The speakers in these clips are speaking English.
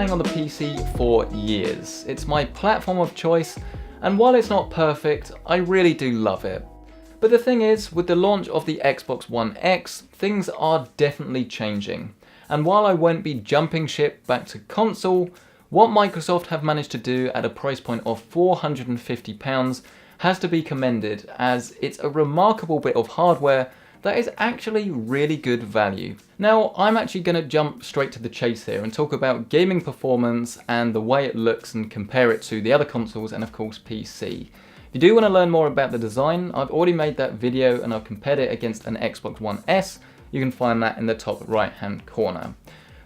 playing on the PC for years. It's my platform of choice, and while it's not perfect, I really do love it. But the thing is, with the launch of the Xbox One X, things are definitely changing. And while I won't be jumping ship back to console, what Microsoft have managed to do at a price point of £450 has to be commended, as it's a remarkable bit of hardware that is actually really good value. Now, I'm actually going to jump straight to the chase here and talk about gaming performance and the way it looks and compare it to the other consoles and of course PC. If you do want to learn more about the design, I've already made that video and I've compared it against an Xbox One S. You can find that in the top right hand corner.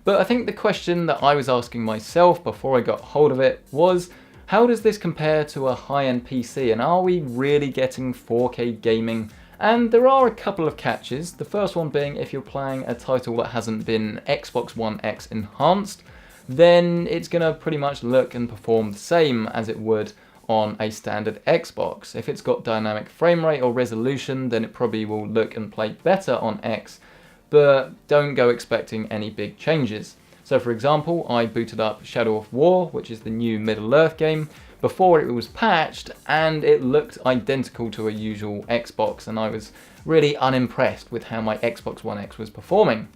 But I think the question that I was asking myself before I got hold of it was, how does this compare to a high-end PC, and are we really getting 4K gaming? And there are a couple of catches, the first one being if you're playing a title that hasn't been Xbox One X enhanced, then it's going to pretty much look and perform the same as it would on a standard Xbox. If it's got dynamic frame rate or resolution, then it probably will look and play better on X, but don't go expecting any big changes. So for example, I booted up Shadow of War, which is the new Middle-earth game, before it was patched, and it looked identical to a usual Xbox, and I was really unimpressed with how my Xbox One X was performing.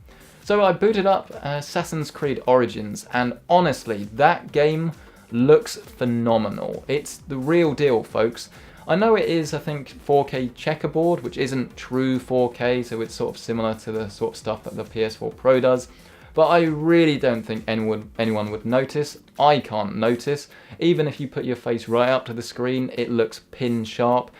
So I booted up Assassin's Creed Origins, and honestly, that game looks phenomenal. It's the real deal, folks. I know it is, I think, 4K checkerboard, which isn't true 4K, so it's sort of similar to the sort of stuff that the PS4 Pro does. But I really don't think anyone would notice. I can't notice. Even if you put your face right up to the screen, it looks pin sharp.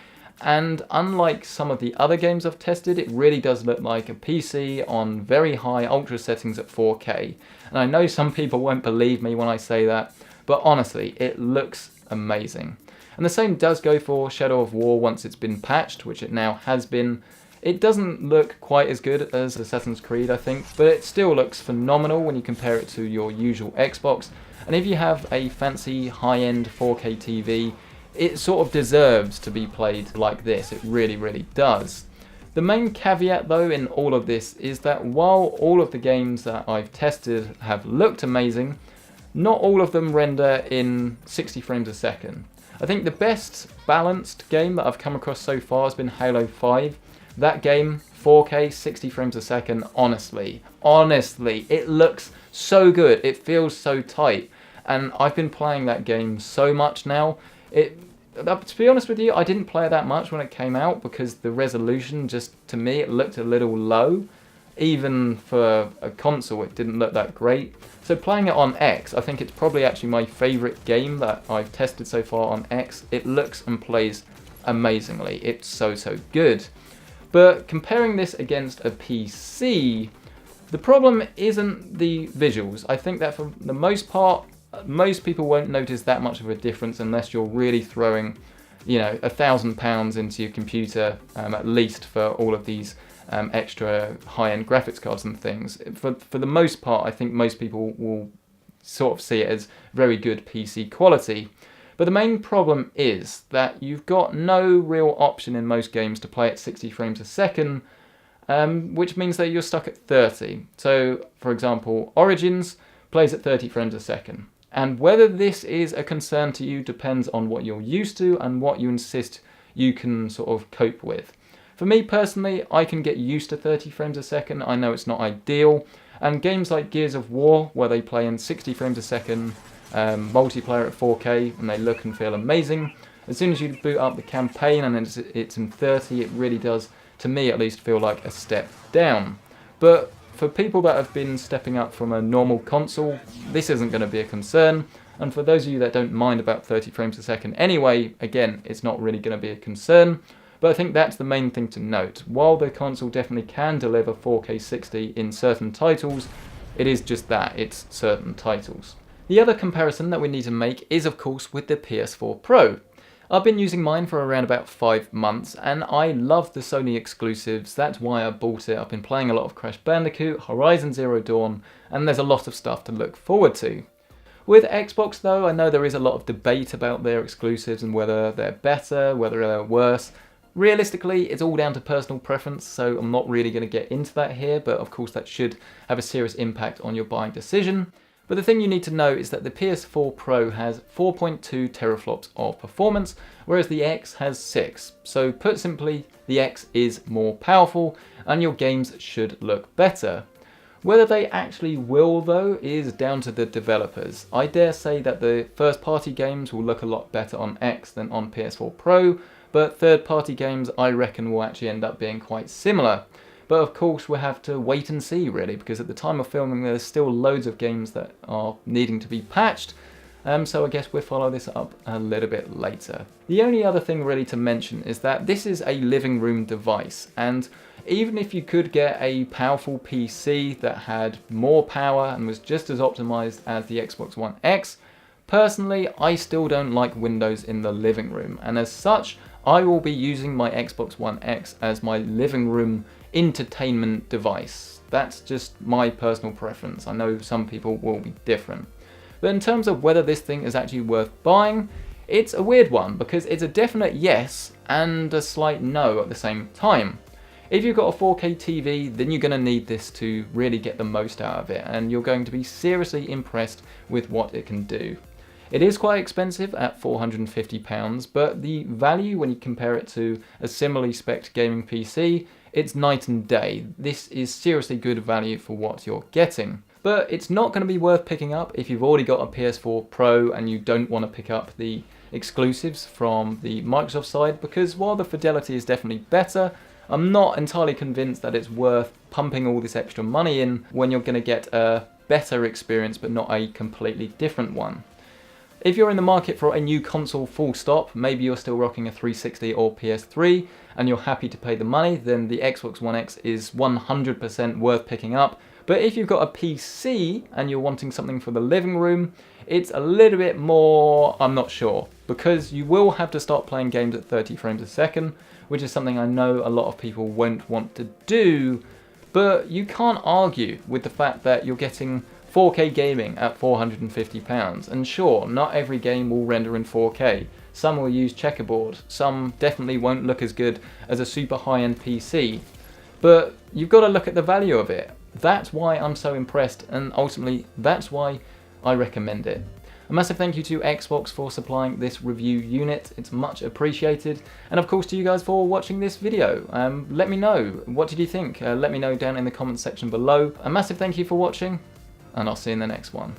And unlike some of the other games I've tested, it really does look like a PC on very high ultra settings at 4K. And I know some people won't believe me when I say that, but honestly, it looks amazing. And the same does go for Shadow of War once it's been patched, which it now has been. It doesn't look quite as good as Assassin's Creed, I think, but it still looks phenomenal when you compare it to your usual Xbox. And if you have a fancy high-end 4K TV, it sort of deserves to be played like this. It really, really does. The main caveat though in all of this is that while all of the games that I've tested have looked amazing, not all of them render in 60 frames a second. I think the best balanced game that I've come across so far has been Halo 5. That game, 4K, 60 frames a second, honestly, it looks so good. It feels so tight. And I've been playing that game so much now. To be honest with you, I didn't play it that much when it came out because the resolution, just to me, it looked a little low. Even for a console, it didn't look that great. So playing it on X, I think it's probably actually my favourite game that I've tested so far on X. It looks and plays amazingly. It's so good. But comparing this against a PC, the problem isn't the visuals. I think that for the most part, most people won't notice that much of a difference unless you're really throwing, £1,000 into your computer, at least for all of these extra high-end graphics cards and things. For the most part, I think most people will sort of see it as very good PC quality. But the main problem is that you've got no real option in most games to play at 60 frames a second, which means that you're stuck at 30. So, for example, Origins plays at 30 frames a second. And whether this is a concern to you depends on what you're used to and what you insist you can sort of cope with. For me personally, I can get used to 30 frames a second. I know it's not ideal. And games like Gears of War, where they play in 60 frames a second, multiplayer at 4K, and they look and feel amazing. As soon as you boot up the campaign and it's in 30, it really does, to me at least, feel like a step down. But for people that have been stepping up from a normal console, this isn't going to be a concern. And for those of you that don't mind about 30 frames a second anyway, again, it's not really going to be a concern. But I think that's the main thing to note. While the console definitely can deliver 4K 60 in certain titles, it is just that, it's certain titles. The other comparison that we need to make is of course with the PS4 Pro. I've been using mine for around about 5 months and I love the Sony exclusives. That's why I bought it. I've been playing a lot of Crash Bandicoot, Horizon Zero Dawn, and there's a lot of stuff to look forward to. With Xbox though, I know there is a lot of debate about their exclusives and whether they're better, whether they're worse. Realistically, it's all down to personal preference, so I'm not really going to get into that here, but of course that should have a serious impact on your buying decision. But the thing you need to know is that the PS4 Pro has 4.2 teraflops of performance, whereas the X has 6. So put simply, the X is more powerful and your games should look better. Whether they actually will though is down to the developers. I dare say that the first party games will look a lot better on X than on PS4 Pro, but third party games I reckon will actually end up being quite similar. But of course we'll have to wait and see really, because at the time of filming there's still loads of games that are needing to be patched. So I guess we'll follow this up a little bit later. The only other thing really to mention is that this is a living room device, and even if you could get a powerful PC that had more power and was just as optimized as the Xbox One X, personally I still don't like Windows in the living room, and as such I will be using my Xbox One X as my living room entertainment device. That's just my personal preference. I know some people will be different. But in terms of whether this thing is actually worth buying, it's a weird one because it's a definite yes and a slight no at the same time. If you've got a 4K TV, then you're going to need this to really get the most out of it, and you're going to be seriously impressed with what it can do. It is quite expensive at £450, but the value when you compare it to a similarly spec'd gaming PC, it's night and day. This is seriously good value for what you're getting. But it's not going to be worth picking up if you've already got a PS4 Pro and you don't want to pick up the exclusives from the Microsoft side, because while the fidelity is definitely better, I'm not entirely convinced that it's worth pumping all this extra money in when you're going to get a better experience but not a completely different one. If you're in the market for a new console full stop, maybe you're still rocking a 360 or PS3 and you're happy to pay the money, then the Xbox One X is 100% worth picking up. But if you've got a PC and you're wanting something for the living room, it's a little bit more, I'm not sure, because you will have to start playing games at 30 frames a second, which is something I know a lot of people won't want to do, but you can't argue with the fact that you're getting 4K gaming at £450, and sure, not every game will render in 4K. Some will use checkerboard, some definitely won't look as good as a super high-end PC, but you've got to look at the value of it. That's why I'm so impressed, and ultimately that's why I recommend it. A massive thank you to Xbox for supplying this review unit, it's much appreciated, and of course to you guys for watching this video. Let me know, what did you think? Let me know down in the comments section below. A massive thank you for watching, and I'll see you in the next one.